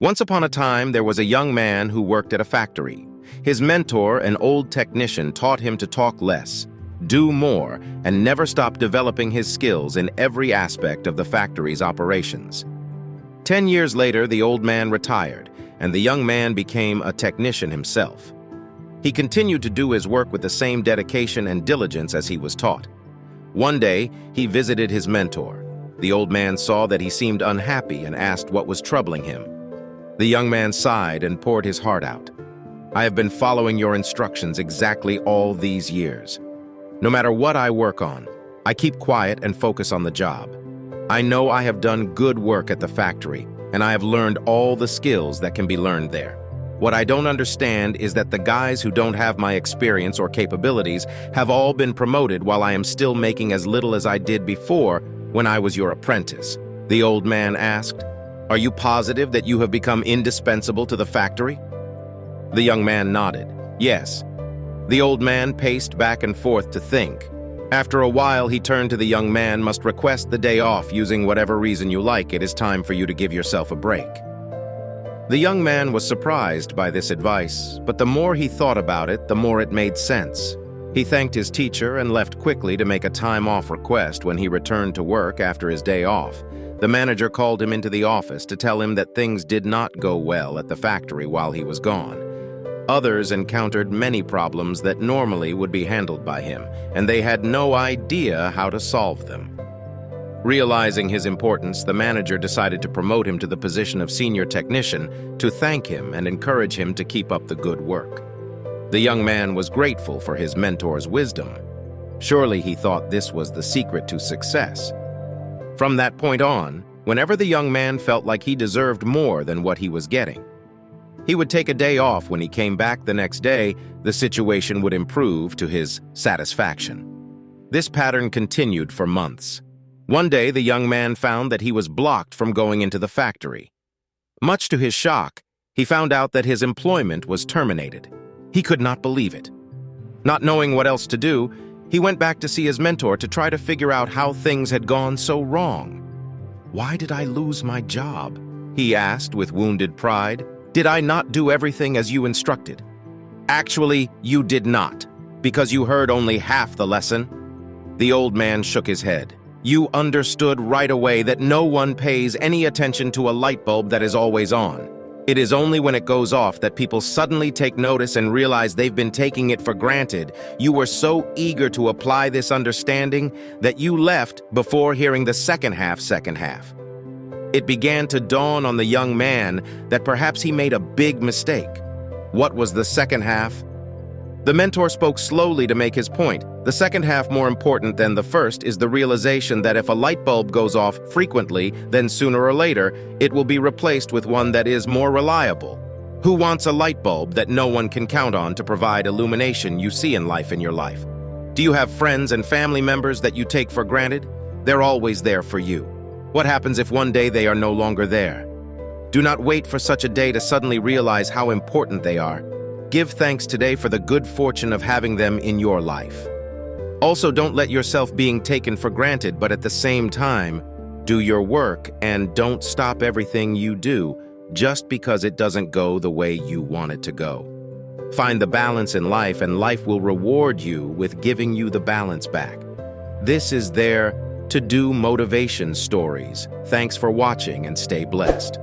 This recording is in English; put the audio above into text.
Once upon a time, there was a young man who worked at a factory. His mentor, an old technician, taught him to talk less, do more, and never stop developing his skills in every aspect of the factory's operations. 10 years later, the old man retired, and the young man became a technician himself. He continued to do his work with the same dedication and diligence as he was taught. One day, he visited his mentor. The old man saw that he seemed unhappy and asked what was troubling him. The young man sighed and poured his heart out. "I have been following your instructions exactly all these years. No matter what I work on, I keep quiet and focus on the job. I know I have done good work at the factory, and I have learned all the skills that can be learned there. What I don't understand is that the guys who don't have my experience or capabilities have all been promoted while I am still making as little as I did before when I was your apprentice." The old man asked, "Are you positive that you have become indispensable to the factory?" The young man nodded. "Yes." The old man paced back and forth to think. After a while, he turned to the young man. "Must request the day off using whatever reason you like. It is time for you to give yourself a break." The young man was surprised by this advice, but the more he thought about it, the more it made sense. He thanked his teacher and left quickly to make a time-off request. When he returned to work after his day off, the manager called him into the office to tell him that things did not go well at the factory while he was gone. Others encountered many problems that normally would be handled by him, and they had no idea how to solve them. Realizing his importance, the manager decided to promote him to the position of senior technician to thank him and encourage him to keep up the good work. The young man was grateful for his mentor's wisdom. Surely he thought this was the secret to success. From that point on, whenever the young man felt like he deserved more than what he was getting, he would take a day off. When he came back the next day, the situation would improve to his satisfaction. This pattern continued for months. One day, the young man found that he was blocked from going into the factory. Much to his shock, he found out that his employment was terminated. He could not believe it. Not knowing what else to do, he went back to see his mentor to try to figure out how things had gone so wrong. "Why did I lose my job?" he asked with wounded pride. "Did I not do everything as you instructed?" "Actually, you did not, because you heard only half the lesson." The old man shook his head. "You understood right away that no one pays any attention to a light bulb that is always on. It is only when it goes off that people suddenly take notice and realize they've been taking it for granted. You were so eager to apply this understanding that you left before hearing the second half. It began to dawn on the young man that perhaps he made a big mistake. What was the second half? The mentor spoke slowly to make his point. The second half, more important than the first, is the realization that if a light bulb goes off frequently, then sooner or later, it will be replaced with one that is more reliable. Who wants a light bulb that no one can count on to provide illumination you see in your life? Do you have friends and family members that you take for granted? They're always there for you. What happens if one day they are no longer there? Do not wait for such a day to suddenly realize how important they are. Give thanks today for the good fortune of having them in your life. Also, don't let yourself being taken for granted, but at the same time, do your work and don't stop everything you do just because it doesn't go the way you want it to go. Find the balance in life, and life will reward you with giving you the balance back. This is their to-do motivation stories. Thanks for watching and stay blessed.